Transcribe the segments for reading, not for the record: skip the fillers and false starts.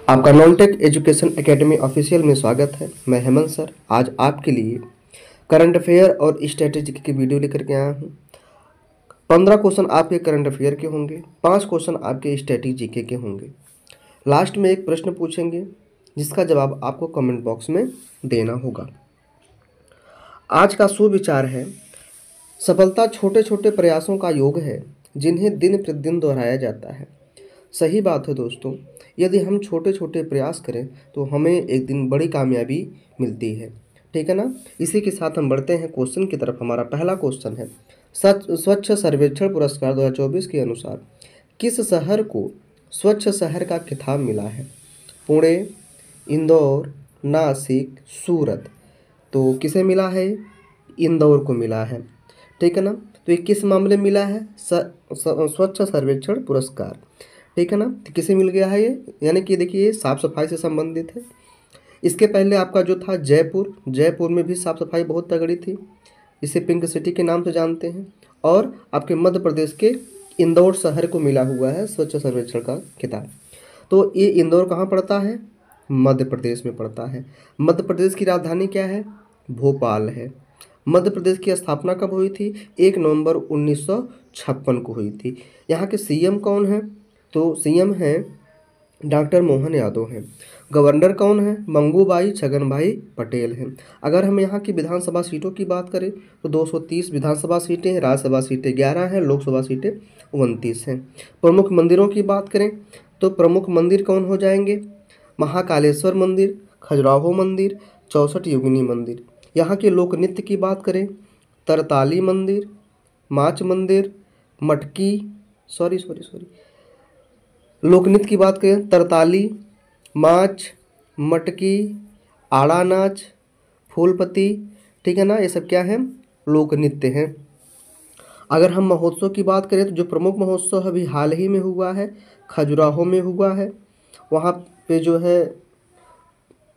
आपका non-tech education academy official में स्वागत है। मैं हेमंत सर आज आपके लिए करंट अफेयर और स्ट्रेटेजी की वीडियो लेकर के आया हूँ। 15 क्वेश्चन आपके करंट अफेयर के होंगे, 5 क्वेश्चन आपके स्ट्रेटेजी के होंगे। लास्ट में एक प्रश्न पूछेंगे जिसका जवाब आपको कमेंट बॉक्स में देना होगा। आज का सुविचार है, सफलता छोटे छोटे प्रयासों का योग है जिन्हें दिन प्रतिदिन दोहराया जाता है। सही बात है दोस्तों, यदि हम छोटे छोटे प्रयास करें तो हमें एक दिन बड़ी कामयाबी मिलती है। ठीक है ना। इसी के साथ हम बढ़ते हैं क्वेश्चन की तरफ। हमारा पहला क्वेश्चन है, स्वच्छ सर्वेक्षण पुरस्कार 2024 के अनुसार किस शहर को स्वच्छ शहर का खिताब मिला है? पुणे, इंदौर, नासिक, सूरत। तो किसे मिला है? इंदौर को मिला है। ठीक है ना। तो ये किस मामले में मिला है? स्वच्छ सर्वेक्षण पुरस्कार। ठीक है ना। तो किसे मिल गया है ये? यानी कि देखिए साफ सफाई से संबंधित है। इसके पहले आपका जो था जयपुर में भी साफ सफाई बहुत तगड़ी थी, इसे पिंक सिटी के नाम से जानते हैं। और आपके मध्य प्रदेश के इंदौर शहर को मिला हुआ है स्वच्छ सर्वेक्षण का खिताब। तो ये इंदौर कहाँ पड़ता है? मध्य प्रदेश में पड़ता है। मध्य प्रदेश की राजधानी क्या है? भोपाल है। मध्य प्रदेश की स्थापना कब हुई थी? 1 नवंबर 1956 को हुई थी। यहाँ के सीएम कौन है? तो सीएम हैं डॉक्टर मोहन यादव हैं। गवर्नर कौन है? मंगूभाई छगनभाई पटेल हैं। अगर हम यहाँ की विधानसभा सीटों की बात करें तो 230 विधानसभा सीटें हैं, राज्यसभा सीटें 11 हैं, लोकसभा सीटें 29 हैं। प्रमुख मंदिरों की बात करें तो प्रमुख मंदिर कौन हो जाएंगे? महाकालेश्वर मंदिर, खजुराहो मंदिर, 64 योगिनी मंदिर। यहाँ के लोक नृत्य की बात करें, तरताली मंदिर, माच मंदिर, मटकी लोक नृत्य की बात करें, तरताली, माच, मटकी, आड़ा नाच, फूलपति। ठीक है ना। ये सब क्या है? लोक नृत्य हैं। अगर हम महोत्सव की बात करें तो जो प्रमुख महोत्सव अभी हाल ही में हुआ है, खजुराहो में हुआ है। वहाँ पे जो है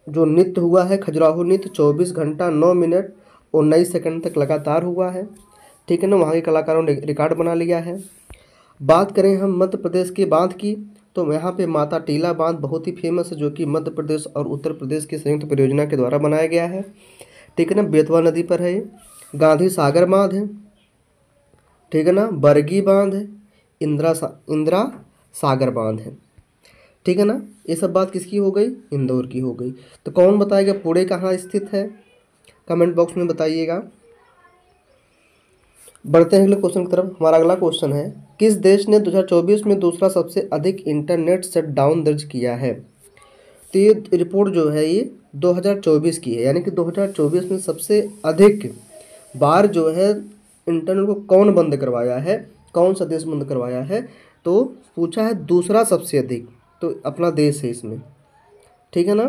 जो नृत्य हुआ है, खजुराहो नृत्य 24 घंटा 9 मिनट 19 सेकंड तक लगातार हुआ है। ठीक है ना। वहाँ के कलाकारों ने रिकॉर्ड बना लिया है। बात करें हम मध्य प्रदेश के बांध की तो यहाँ पे माता टीला बांध बहुत ही फेमस है, जो कि मध्य प्रदेश और उत्तर प्रदेश की संयुक्त परियोजना के द्वारा बनाया गया है। ठीक है ना। बेतवा नदी पर है। गांधी सागर बांध है। ठीक है ना। बरगी बांध है। इंदिरा सागर बांध है। ठीक है ना। ये सब बात किसकी हो गई? इंदौर की हो गई। तो कौन बताएगा पुणे कहाँ स्थित है? कमेंट बॉक्स में बताइएगा। बढ़ते हैं अगले क्वेश्चन की तरफ। हमारा अगला क्वेश्चन है, किस देश ने 2024 में दूसरा सबसे अधिक इंटरनेट शटडाउन दर्ज किया है? तो ये रिपोर्ट जो है ये 2024 की है, यानी कि 2024 में सबसे अधिक बार जो है इंटरनेट को कौन बंद करवाया है, कौन सा देश बंद करवाया है? तो पूछा है दूसरा सबसे अधिक, तो अपना देश है इसमें। ठीक है ना।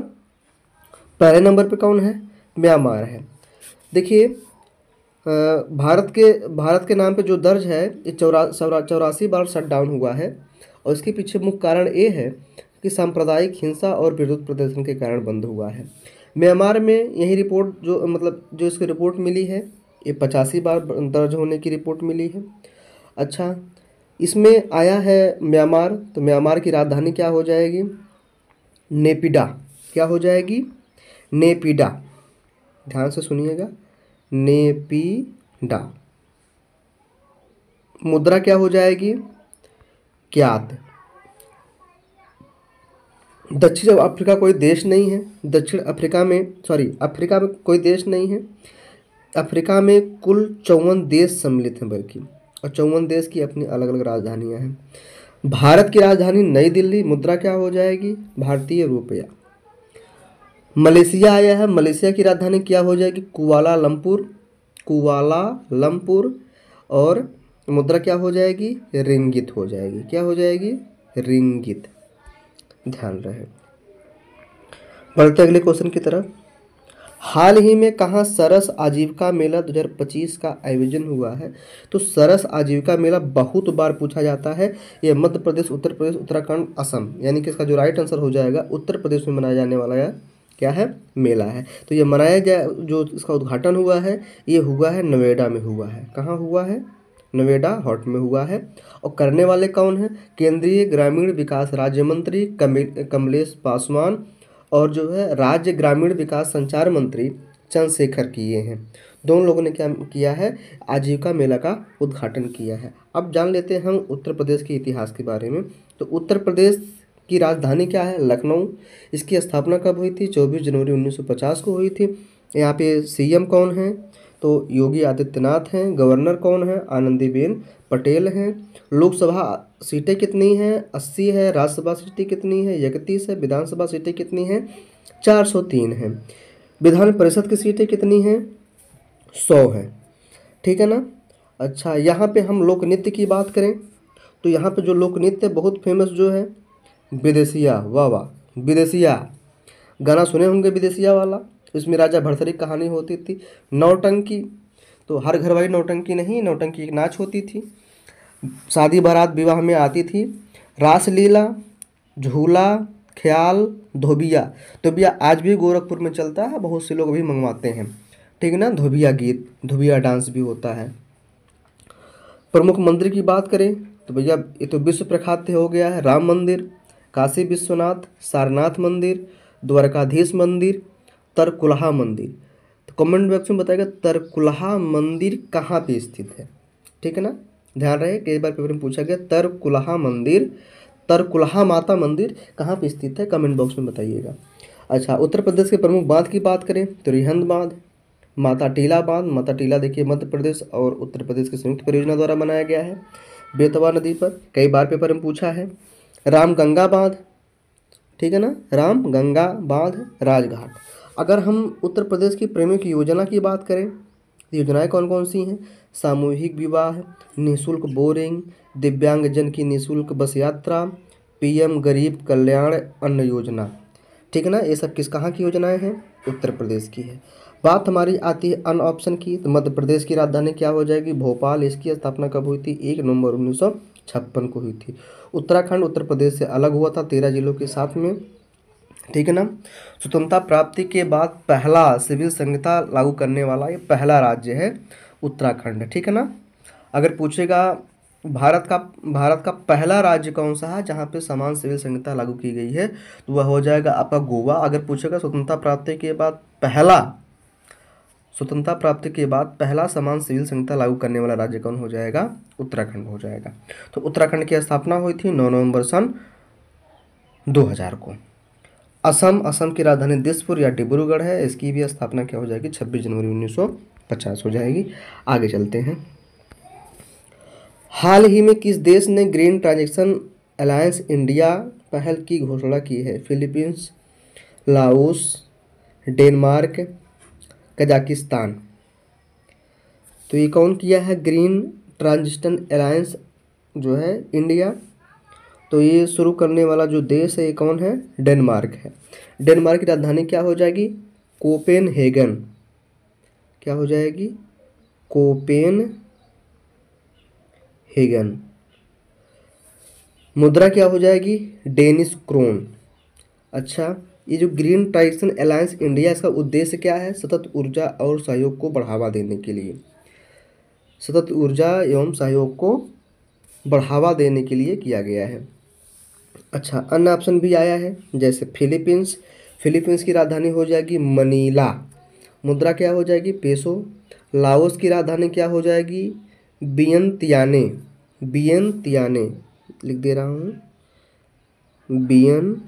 पहले नंबर पे कौन है? म्यांमार है। देखिए भारत के नाम पे जो दर्ज है ये 84 बार शटडाउन हुआ है। और इसके पीछे मुख्य कारण ये है कि सांप्रदायिक हिंसा और विरोध प्रदर्शन के कारण बंद हुआ है। म्यांमार में यही रिपोर्ट जो इसकी रिपोर्ट मिली है, ये 85 बार दर्ज होने की रिपोर्ट मिली है। अच्छा, इसमें आया है म्यांमार, तो म्यांमार की राजधानी क्या हो जाएगी? नेपिडा। क्या हो जाएगी? नेपिडा। ध्यान से सुनिएगा, नेपिडा। मुद्रा क्या हो जाएगी? क्यात। दक्षिण अफ्रीका कोई देश नहीं है। अफ्रीका में कोई देश नहीं है। अफ्रीका में कुल 54 देश सम्मिलित हैं बल्कि, और 54 देश की अपनी अलग अलग राजधानियां हैं। भारत की राजधानी नई दिल्ली। मुद्रा क्या हो जाएगी? भारतीय रुपया। मलेशिया आया है। मलेशिया की राजधानी क्या हो जाएगी? कुआलालंपुर। और मुद्रा क्या हो जाएगी? रिंगित हो जाएगी। क्या हो जाएगी? रिंगित। ध्यान रहे। बढ़ते अगले क्वेश्चन की तरफ। हाल ही में कहाँ सरस आजीविका मेला 2025 का आयोजन हुआ है? तो सरस आजीविका मेला बहुत बार पूछा जाता है। यह मध्य प्रदेश, उत्तर प्रदेश, उत्तराखंड, असम, यानी कि इसका जो राइट आंसर हो जाएगा उत्तर प्रदेश में मनाया जाने वाला क्या है? मेला है। तो ये जो इसका उद्घाटन हुआ है ये हुआ है नोएडा में हुआ है। कहाँ हुआ है? नोएडा हॉट में हुआ है। और करने वाले कौन हैं? केंद्रीय ग्रामीण विकास राज्य मंत्री कमलेश पासवान और जो है राज्य ग्रामीण विकास संचार मंत्री चंद्रशेखर किए हैं। दोनों लोगों ने क्या किया है? आजीविका मेला का उद्घाटन किया है। अब जान लेते हैं हम उत्तर प्रदेश के इतिहास के बारे में। तो उत्तर प्रदेश की राजधानी क्या है? लखनऊ। इसकी स्थापना कब हुई थी? 24 जनवरी 1950 को हुई थी। यहाँ पे सीएम कौन है? तो योगी आदित्यनाथ हैं। गवर्नर कौन है? आनंदीबेन पटेल हैं। लोकसभा सीटें कितनी हैं? 80 है। राज्यसभा सीटें कितनी है? 31 है। विधानसभा सीटें कितनी हैं? 403 हैं। विधान परिषद की सीटें कितनी हैं? 100 है। ठीक है ना। अच्छा, यहाँ पे हम लोक नृत्य की बात करें तो यहाँ पे जो लोक नृत्य बहुत फेमस जो है विदेशिया। वाह वाह, विदेशिया गाना सुने होंगे विदेशिया वाला। इसमें राजा भरथरी की कहानी होती थी। नौटंकी, तो हर घर वाली नौटंकी नहीं, नौटंकी एक नाच होती थी, शादी बारात विवाह में आती थी। रासलीला, झूला, ख्याल, धोबिया। धोबिया आज भी गोरखपुर में चलता है, बहुत से लोग भी मंगवाते हैं। ठीक है ना। धोबिया गीत, धोबिया डांस भी होता है। प्रमुख मंदिर की बात करें तो भैया ये तो विश्व प्रख्यात हो गया है। राम मंदिर, काशी विश्वनाथ, सारनाथ मंदिर, द्वारकाधीश मंदिर, तरकुलहा मंदिर। तो कमेंट बॉक्स में बताएगा तरकुलहा मंदिर कहाँ पे स्थित है। ठीक है ना। ध्यान रहे, कई बार पेपर में पूछा गया तरकुलहा मंदिर, तरकुलहा माता मंदिर कहाँ पे स्थित है, कमेंट बॉक्स में बताइएगा। अच्छा, उत्तर प्रदेश के प्रमुख बांध की बात करें तो रिहंद बांध, माता टीला बांध। माता टीला देखिए मध्य प्रदेश और उत्तर प्रदेश की संयुक्त परियोजना द्वारा बनाया गया है बेतवा नदी पर, कई बार पेपर में पूछा है। रामगंगा बांध, ठीक है ना, रामगंगा बांध, राजघाट। अगर हम उत्तर प्रदेश की प्रमुख योजना की बात करें, योजनाएं कौन कौन सी हैं? सामूहिक विवाह, निःशुल्क बोरिंग, दिव्यांगजन की निःशुल्क बस यात्रा, पीएम गरीब कल्याण अन्न योजना। ठीक है ना। ये सब कहाँ की योजनाएं हैं? उत्तर प्रदेश की है। बात हमारी आती है अन ऑप्शन की, तो मध्य प्रदेश की राजधानी क्या हो जाएगी? भोपाल। इसकी स्थापना कब हुई थी? 1 नवंबर 1956 को हुई थी। उत्तराखंड उत्तर प्रदेश से अलग हुआ था 13 जिलों के साथ में। ठीक है ना। स्वतंत्रता प्राप्ति के बाद पहला सिविल संहिता लागू करने वाला ये पहला राज्य है उत्तराखंड। ठीक है ना। अगर पूछेगा भारत का पहला राज्य कौन सा है जहाँ पे समान सिविल संहिता लागू की गई है, तो वह हो जाएगा आपका गोवा। अगर पूछेगा स्वतंत्रता प्राप्ति के बाद पहला समान सिविल संहिता लागू करने वाला राज्य कौन हो जाएगा? उत्तराखंड हो जाएगा। तो उत्तराखंड की स्थापना हुई थी 9 नवंबर सन 2000 को। असम की राजधानी दिसपुर या डिब्रूगढ़ है। इसकी भी स्थापना क्या हो जाएगी? 26 जनवरी 1950 हो जाएगी। आगे चलते हैं। हाल ही में किस देश ने ग्रीन ट्रांजिशन अलायंस इंडिया पहल की घोषणा की है? Philippines, Laos, Denmark, Kazakhstan. तो ये कौन किया है ग्रीन ट्रांजिशन अलायंस जो है इंडिया? तो ये शुरू करने वाला जो देश है ये कौन है? डेनमार्क है। डेनमार्क की राजधानी क्या हो जाएगी? कोपेनहेगन। क्या हो जाएगी? कोपेनहेगन। मुद्रा क्या हो जाएगी? Danish krone. अच्छा, ये जो ग्रीन ट्रांजिशन अलायंस इंडिया, इसका उद्देश्य क्या है? सतत ऊर्जा और सहयोग को बढ़ावा देने के लिए, सतत ऊर्जा एवं सहयोग को बढ़ावा देने के लिए किया गया है। अच्छा, अन्य ऑप्शन भी आया है जैसे फिलीपींस। फिलीपींस की राजधानी हो जाएगी मनीला। मुद्रा क्या हो जाएगी? पेसो। लाओस की राजधानी क्या हो जाएगी? वियंतियाने। वियंतियाने लिख दे रहा हूँ, वियंतियाने।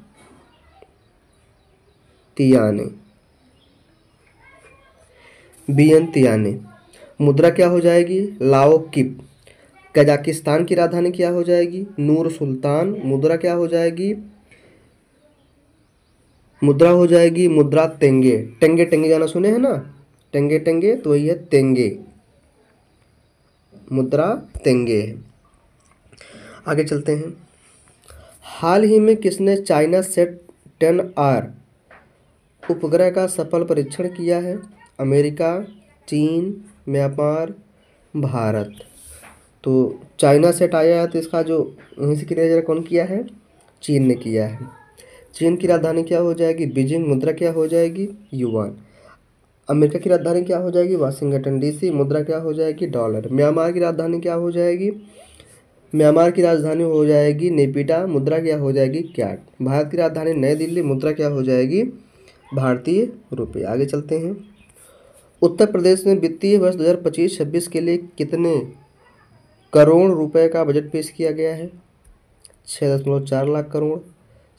वियंतियाने। मुद्रा क्या हो जाएगी? लाओ किप। कजाकिस्तान की राजधानी क्या हो जाएगी? नूर सुल्तान। मुद्रा क्या हो जाएगी? मुद्रा हो जाएगी मुद्रा तेंगे। टेंगे टेंगे गाना सुने हैं ना, टेंगे टेंगे, तो वही है तेंगे, मुद्रा तेंगे है। आगे चलते हैं। हाल ही में किसने चाइना सेट 10R उपग्रह का सफल परीक्षण किया है? अमेरिका, चीन, म्यांमार, भारत। तो चाइना सेट आया है तो इसका जो वहीं से क्लियर कौन किया है? चीन ने किया है। चीन की राजधानी क्या हो जाएगी? बीजिंग। मुद्रा क्या हो जाएगी? युआन। अमेरिका की राजधानी क्या हो जाएगी? Washington DC. मुद्रा क्या हो जाएगी? डॉलर। म्यांमार की राजधानी क्या हो जाएगी? म्यांमार की राजधानी हो जाएगी नेपिडा। मुद्रा क्या हो जाएगी? क्याट। भारत की राजधानी नई दिल्ली। मुद्रा क्या हो जाएगी? भारतीय रुपये। आगे चलते हैं। उत्तर प्रदेश में वित्तीय वर्ष 2025-26 के लिए कितने करोड़ रुपए का बजट पेश किया गया है? 6.4 लाख करोड़,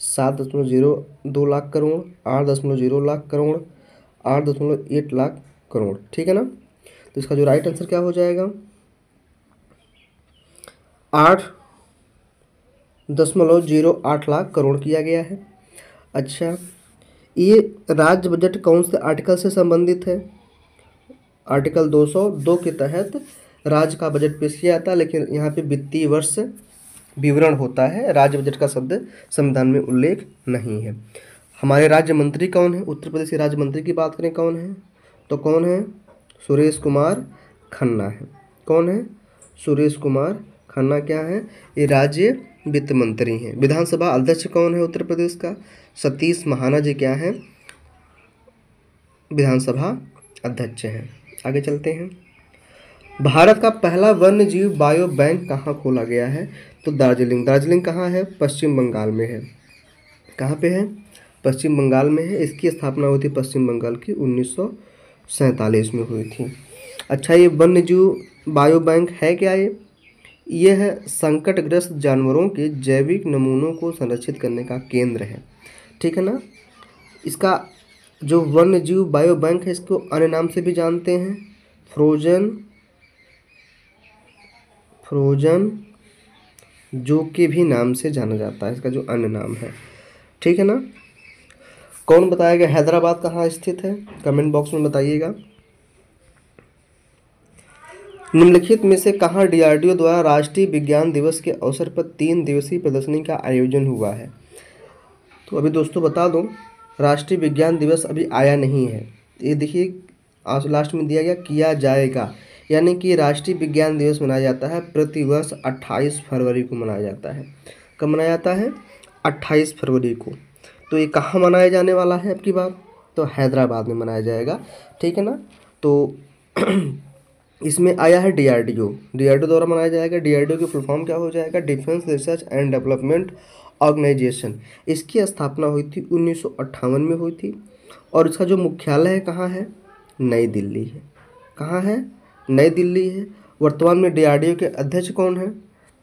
7.02 लाख करोड़, 8.0 लाख करोड़, 8.1 लाख करोड़। ठीक है ना? तो इसका जो राइट आंसर क्या हो जाएगा? 8.08 लाख करोड़ किया गया है। अच्छा, ये राज्य बजट कौन से आर्टिकल से संबंधित है? आर्टिकल 202 के तहत राज्य का बजट पेश किया जाता है, लेकिन यहाँ पे वित्तीय वर्ष विवरण होता है, राज्य बजट का शब्द संविधान में उल्लेख नहीं है। हमारे राज्य मंत्री कौन है? उत्तर प्रदेश के राज्य मंत्री की बात करें कौन है, तो कौन है? सुरेश कुमार खन्ना है। कौन है? सुरेश कुमार खन्ना क्या है? ये राज्य वित्त मंत्री हैं। विधानसभा अध्यक्ष कौन है उत्तर प्रदेश का? सतीश महाना जी क्या है? विधानसभा अध्यक्ष हैं। आगे चलते हैं। भारत का पहला वन्य जीव बायो बैंक कहाँ खोला गया है? तो दार्जिलिंग। दार्जिलिंग कहाँ है? पश्चिम बंगाल में है। कहाँ पे है? पश्चिम बंगाल में है। इसकी स्थापना हुई थी पश्चिम बंगाल की 1947 में हुई थी। अच्छा, ये वन्य जीव बायो बैंक है क्या? ये है संकटग्रस्त जानवरों के जैविक नमूनों को संरक्षित करने का केंद्र है। ठीक है ना? इसका जो वन्य जीव बायो बैंक है, इसको अन्य नाम से भी जानते हैं, फ्रोजन जू के भी नाम से जाना जाता है, इसका जो अन्य नाम है। ठीक है ना? कौन बताएगा हैदराबाद कहाँ स्थित है? कमेंट बॉक्स में बताइएगा। निम्नलिखित में से कहाँ डीआरडीओ द्वारा राष्ट्रीय विज्ञान दिवस के अवसर पर 3 दिवसीय प्रदर्शनी का आयोजन हुआ है? तो अभी दोस्तों बता दूं, राष्ट्रीय विज्ञान दिवस अभी आया नहीं है। ये देखिए आज लास्ट में दिया गया किया जाएगा, यानी कि राष्ट्रीय विज्ञान दिवस मनाया जाता है प्रतिवर्ष 28 फरवरी को मनाया जाता है। कब मनाया जाता है? 28 फरवरी को। तो ये कहाँ मनाया जाने वाला है अब की बार? तो हैदराबाद में मनाया जाएगा। ठीक है ना? तो इसमें आया है डीआरडीओ द्वारा मनाया जाएगा। डीआरडीओ की फुल फॉर्म क्या हो जाएगा? Defence Research and Development Organisation. इसकी स्थापना हुई थी 1958 में हुई थी, और इसका जो मुख्यालय है कहाँ है? नई दिल्ली है। कहाँ है? नई दिल्ली है। वर्तमान में डीआरडीओ के अध्यक्ष कौन है?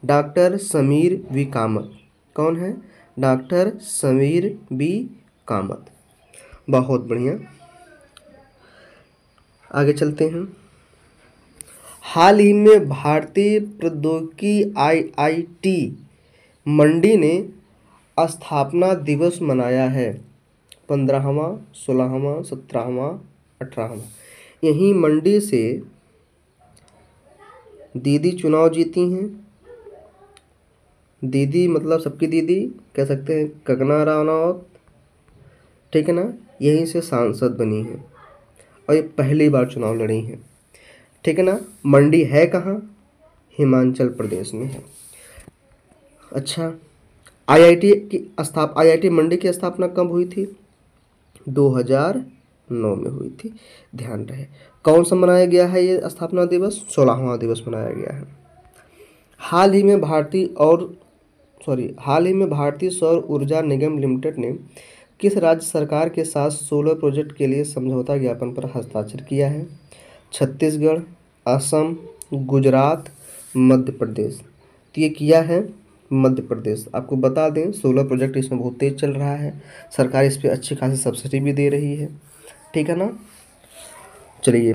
Doctor Samir V Kamat. कौन है? Doctor Samir V Kamat. बहुत बढ़िया, आगे चलते हैं। हाल ही में भारतीय प्रौद्योगिकी आईआईटी मंडी ने स्थापना दिवस मनाया है। 15वां, 16वां, 17वां, 18वां। यहीं मंडी से दीदी चुनाव जीती हैं। दीदी मतलब सबकी दीदी कह सकते हैं, कंगना रनौत। ठीक है ना? यहीं से सांसद बनी हैं और ये पहली बार चुनाव लड़ी हैं। ठीक है ना? मंडी है कहाँ? हिमाचल प्रदेश में है। अच्छा, आईआईटी मंडी की स्थापना कब हुई थी? 2009 में हुई थी। ध्यान रहे। कौन सा मनाया गया है ये स्थापना दिवस? 16वां दिवस मनाया गया है। हाल ही में भारतीय सौर ऊर्जा निगम लिमिटेड ने किस राज्य सरकार के साथ सोलर प्रोजेक्ट के लिए समझौता ज्ञापन पर हस्ताक्षर किया है? छत्तीसगढ़, असम, गुजरात, मध्य प्रदेश। तो ये किया है मध्य प्रदेश। आपको बता दें सोलर प्रोजेक्ट इसमें बहुत तेज़ चल रहा है, सरकार इस पर अच्छी खासी सब्सिडी भी दे रही है। ठीक है ना? चलिए,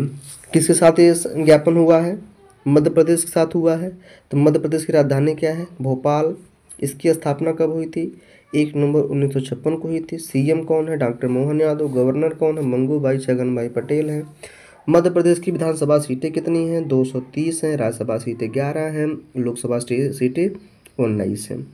किसके साथ ये ज्ञापन हुआ है? मध्य प्रदेश के साथ हुआ है। तो मध्य प्रदेश की राजधानी क्या है? भोपाल। इसकी स्थापना कब हुई थी? 1 नवंबर 1956 को हुई थी। सीएम कौन है? डॉक्टर मोहन यादव। गवर्नर कौन है? मंगू भाई छगन भाई पटेल हैं। मध्य प्रदेश की विधानसभा सीटें कितनी हैं? 230 हैं। राज्यसभा सीटें 11 हैं। लोकसभा सीटें 19 हैं।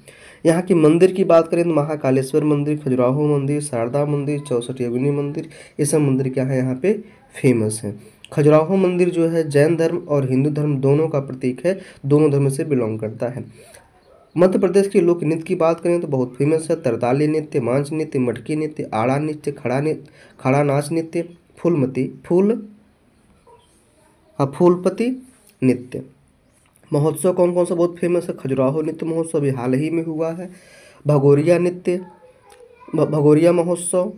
यहाँ की मंदिर की बात करें तो महाकालेश्वर मंदिर, खजुराहो मंदिर, शारदा मंदिर, 64 योगिनी मंदिर, ये सब मंदिर क्या है यहाँ पे फेमस हैं। खजुराहो मंदिर जो है जैन धर्म और हिंदू धर्म दोनों का प्रतीक है, दोनों धर्म से बिलोंग करता है। मध्य प्रदेश के लोक नृत्य की बात करें तो बहुत फेमस है। तरताली नृत्य, मांझ नृत्य, मटकी नृत्य, आड़ा नृत्य, खड़ा नाच नृत्य, फूलपति नृत्य महोत्सव कौन कौन सा बहुत फेमस है? खजुराहो नृत्य महोत्सव अभी हाल ही में हुआ है, भगोरिया नृत्य, भगोरिया महोत्सव,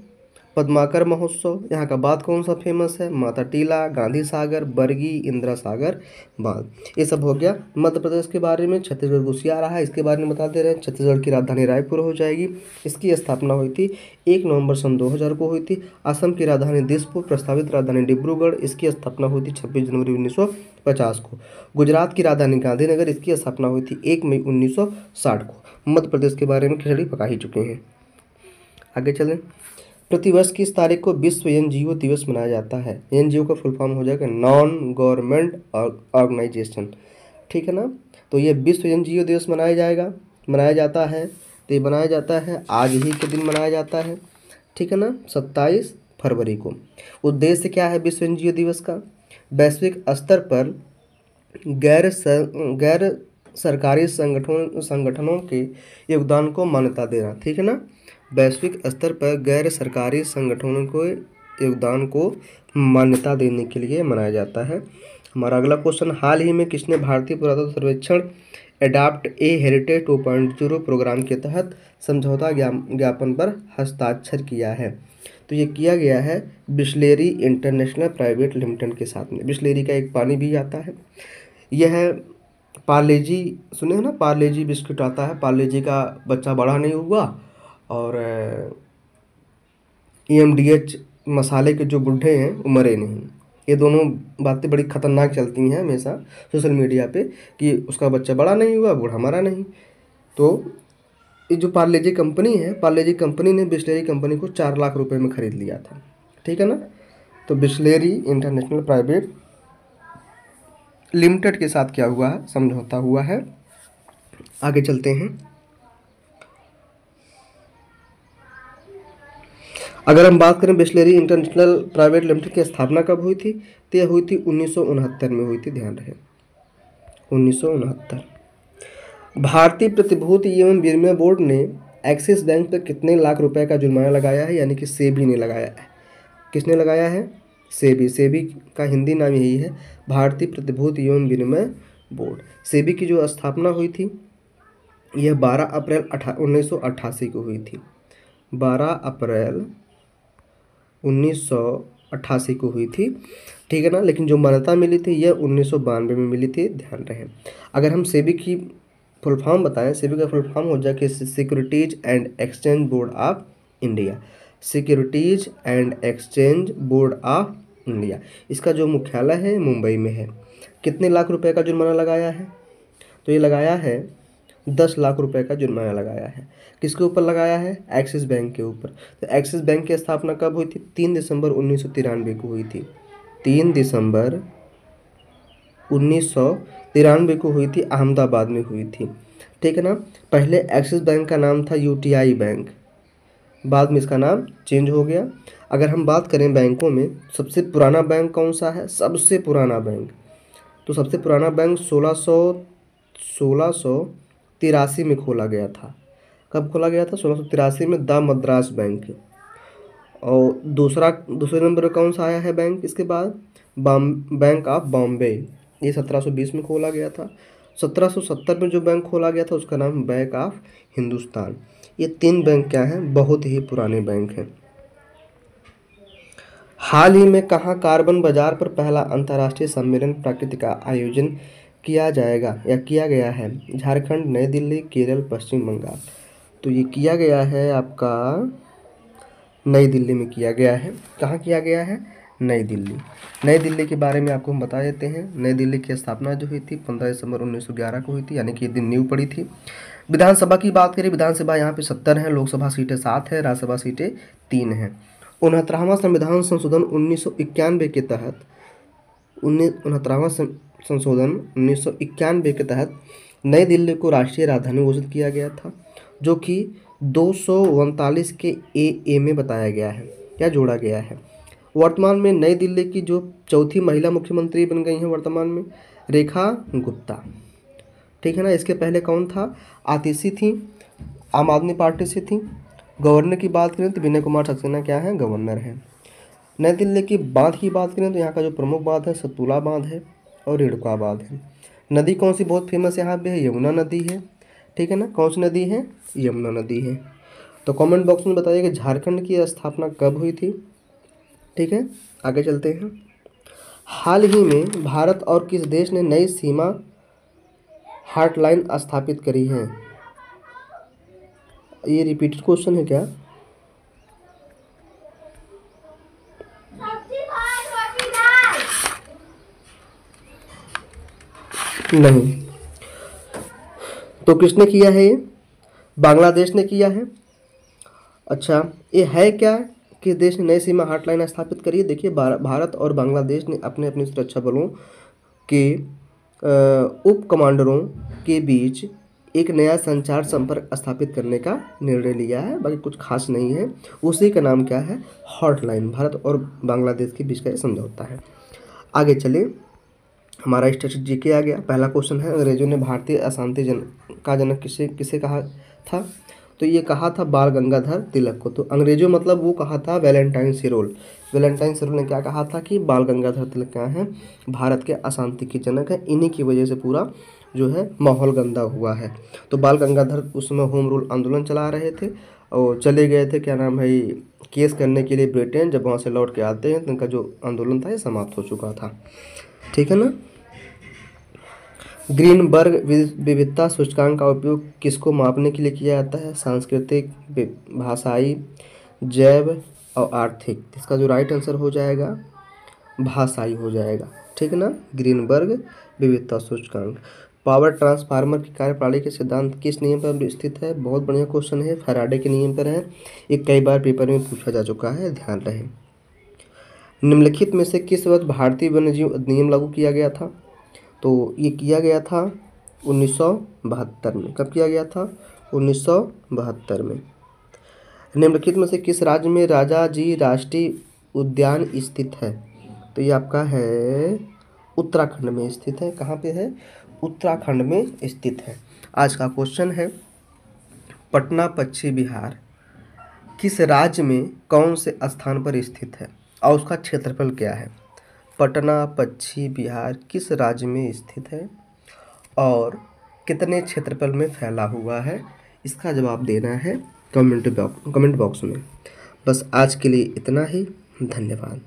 पद्माकर महोत्सव। यहाँ का बांध कौन सा फेमस है? माता टीला, गांधी सागर, बरगी, इंदिरा सागर बांध। ये सब हो गया मध्य प्रदेश के बारे में। छत्तीसगढ़ घुस आ रहा है, इसके बारे में बता दे रहे हैं। छत्तीसगढ़ की राजधानी रायपुर हो जाएगी। इसकी स्थापना हुई थी 1 नवंबर सन 2000 को हुई थी। असम की राजधानी दिसपुर, प्रस्तावित राजधानी डिब्रूगढ़, इसकी स्थापना हुई थी 26 जनवरी 1950 को। गुजरात की राजधानी गांधीनगर, इसकी स्थापना हुई थी 1 मई 1960 को। मध्य प्रदेश के बारे में खिचड़ी पका ही चुके हैं। आगे चलें। प्रतिवर्ष किस तारीख को विश्व एनजीओ दिवस मनाया जाता है? एनजीओ का फुल फॉर्म हो जाएगा नॉन गवर्नमेंट ऑर्गेनाइजेशन, ठीक है ना। तो ये विश्व एनजीओ दिवस मनाया जाता है। तो ये मनाया जाता है आज ही के दिन मनाया जाता है, ठीक है ना, 27 फरवरी को। उद्देश्य क्या है विश्व एनजीओ दिवस का? वैश्विक स्तर पर गैर सरकारी संगठनों के योगदान को मान्यता देना, ठीक है ना। वैश्विक स्तर पर गैर सरकारी संगठनों को योगदान को मान्यता देने के लिए मनाया जाता है। हमारा अगला क्वेश्चन, हाल ही में किसने भारतीय पुरातत्व सर्वेक्षण एडॉप्ट ए हेरिटेज 2.0 प्रोग्राम के तहत समझौता ज्ञापन पर हस्ताक्षर किया है? तो ये किया गया है बिस्लेरी इंटरनेशनल प्राइवेट लिमिटेड के साथ में। बिस्लेरी का एक पानी भी आता है। यह है पार्ले-जी, सुने हैं ना, पार्ले-जी बिस्कुट आता है। पार्ले-जी का बच्चा बड़ा नहीं हुआ और EMDH मसाले के जो बुढ़े हैं वो मरे नहीं। ये दोनों बातें बड़ी खतरनाक चलती हैं हमेशा सोशल मीडिया पे कि उसका बच्चा बड़ा नहीं हुआ, बूढ़ा मरा नहीं। तो ये जो पार्ले-जी कंपनी है, पार्ले-जी कंपनी ने बिस्लेरी कंपनी को 4 लाख रुपए में खरीद लिया था, ठीक है ना। तो बिस्लेरी इंटरनेशनल प्राइवेट लिमिटेड के साथ क्या हुआ है? समझौता हुआ है। आगे चलते हैं। अगर हम बात करें बिस्लेरी इंटरनेशनल प्राइवेट लिमिटेड की स्थापना कब हुई थी? तो यह हुई थी 1969 में हुई थी, ध्यान रहे 1969। भारतीय प्रतिभूति एवं विनिमय बोर्ड ने एक्सिस बैंक पर कितने लाख रुपए का जुर्माना लगाया है? यानी कि सेबी ने लगाया है। किसने लगाया है? सेबी। सेबी का हिंदी नाम यही है, भारतीय प्रतिभूति एवं विनिमय बोर्ड। सेबी की जो स्थापना हुई थी यह 12 अप्रैल 1988 को हुई थी। 12 अप्रैल 1988 को हुई थी, ठीक है ना। लेकिन जो मान्यता मिली थी यह 1992 में मिली थी, ध्यान रहे। अगर हम सेबी की फुल फॉर्म बताएं, सेबी का फुल फॉर्म हो जाए कि securities and exchange board of India. Securities and exchange board of India, इसका जो मुख्यालय है मुंबई में है। कितने लाख रुपए का जुर्माना लगाया है? तो ये लगाया है 10 लाख रुपए का जुर्माना लगाया है। किसके ऊपर लगाया है? एक्सिस बैंक के ऊपर। तो एक्सिस बैंक की स्थापना कब हुई थी? 3 दिसंबर 1993 को हुई थी। 3 दिसंबर 1993 को हुई थी, अहमदाबाद में हुई थी, ठीक है ना। पहले एक्सिस बैंक का नाम था UTI बैंक, बाद में इसका नाम चेंज हो गया। अगर हम बात करें बैंकों में सबसे पुराना बैंक कौन सा है? सबसे पुराना बैंक, तो सबसे पुराना बैंक 1683 में खोला गया था। कब खोला गया था? 1683 में, द मद्रास बैंक। और दूसरे नंबर पर कौन सा आया है बैंक इसके बाद? बैंक ऑफ बॉम्बे, ये 1720 में खोला गया था। 1770 में जो बैंक खोला गया था उसका नाम बैंक ऑफ हिंदुस्तान। ये 3 बैंक क्या हैं? बहुत ही पुराने बैंक हैं। हाल ही में कहाँ कार्बन बाजार पर पहला अंतर्राष्ट्रीय सम्मेलन प्रकृति का आयोजन किया जाएगा या किया गया है? झारखंड, नई दिल्ली, केरल, पश्चिम बंगाल। तो ये किया गया है आपका नई दिल्ली में किया गया है। कहाँ किया गया है? नई दिल्ली। नई दिल्ली के बारे में आपको हम बता देते हैं। नई दिल्ली की स्थापना जो हुई थी 15 दिसंबर 1911 को हुई थी, यानी कि ये दिन नींव पड़ी थी। विधानसभा की बात करें, विधानसभा यहाँ पे 70 है, लोकसभा सीटें 7 है, राज्यसभा सीटें 3 हैं। 69वां संविधान संशोधन 1991 के तहत 69वां संशोधन 1991 के तहत नई दिल्ली को राष्ट्रीय राजधानी घोषित किया गया था, जो कि 239 के ए में बताया गया है, क्या जोड़ा गया है। वर्तमान में नई दिल्ली की जो चौथी महिला मुख्यमंत्री बन गई हैं वर्तमान में, रेखा गुप्ता, ठीक है ना। इसके पहले कौन था? आतिशी थी, आम आदमी पार्टी से थी। गवर्नर की बात करें तो विनय कुमार सक्सेना क्या है? गवर्नर हैं। नई दिल्ली की बांध की बात करें तो यहाँ का जो प्रमुख बांध है सतपुड़ा बांध है और रेणुका बांध है। नदी कौन सी बहुत फेमस यहाँ पे है? यमुना नदी है। ठीक है ना, कौन सी नदी है? यमुना नदी है। तो कमेंट बॉक्स में बताइए कि झारखंड की स्थापना कब हुई थी। ठीक है, आगे चलते हैं। हाल ही में भारत और किस देश ने नई सीमा हॉटलाइन स्थापित करी है? ये रिपीटेड क्वेश्चन है क्या? नहीं। तो किसने किया है ये? बांग्लादेश ने किया है। अच्छा, ये है क्या? किस देश ने नई सीमा हॉटलाइन स्थापित करी है? देखिए, भारत और बांग्लादेश ने अपने अपने सुरक्षा बलों के उप कमांडरों के बीच एक नया संचार संपर्क स्थापित करने का निर्णय लिया है। बाकी कुछ खास नहीं है। उसी का नाम क्या है? हॉटलाइन। भारत और बांग्लादेश के बीच का ये समझौता है। आगे चले, हमारा स्टेटस जीके आ गया। पहला क्वेश्चन है, अंग्रेजों ने भारतीय अशांति का जनक किसे किसे कहा था? तो ये कहा था बाल गंगाधर तिलक को। तो अंग्रेजों मतलब वो कहा था वैलेंटाइन सिरोल। वैलेंटाइन सिरोल ने क्या कहा था कि बाल गंगाधर तिलक क्या है? भारत के अशांति के जनक है। इन्हीं की वजह से पूरा जो है माहौल गंदा हुआ है। तो बाल गंगाधर उस समय होम रूल आंदोलन चला रहे थे और चले गए थे, क्या नाम है, केस करने के लिए ब्रिटेन। जब वहाँ से लौट के आते हैं तो उनका जो आंदोलन था ये समाप्त हो चुका था। ठीक है ना। ग्रीनबर्ग विविधता सूचकांक का उपयोग किसको मापने के लिए किया जाता है? सांस्कृतिक, भाषाई, जैव और आर्थिक। इसका जो राइट आंसर हो जाएगा भाषाई हो जाएगा। ठीक है ना। ग्रीनबर्ग विविधता सूचकांक। पावर ट्रांसफार्मर की कार्यप्रणाली के सिद्धांत किस नियम पर स्थित है? बहुत बढ़िया क्वेश्चन है, फैराडे के नियम पर है। ये कई बार पेपर में पूछा जा चुका है, ध्यान रहे। निम्नलिखित में से किस वर्ष भारतीय वन्यजीव अधिनियम लागू किया गया था? तो ये किया गया था 1972 में। कब किया गया था? 1972 में। निम्नलिखित में से किस राज्य में राजाजी राष्ट्रीय उद्यान स्थित है? तो ये आपका है उत्तराखंड में स्थित है। कहाँ पे है? उत्तराखंड में स्थित है। आज का क्वेश्चन है, पटना पश्चिम बिहार किस राज्य में कौन से स्थान पर स्थित है और उसका क्षेत्रफल क्या है? पटना पश्चिम बिहार किस राज्य में स्थित है और कितने क्षेत्रफल में फैला हुआ है? इसका जवाब देना है कमेंट बॉक्स में। बस आज के लिए इतना ही। धन्यवाद।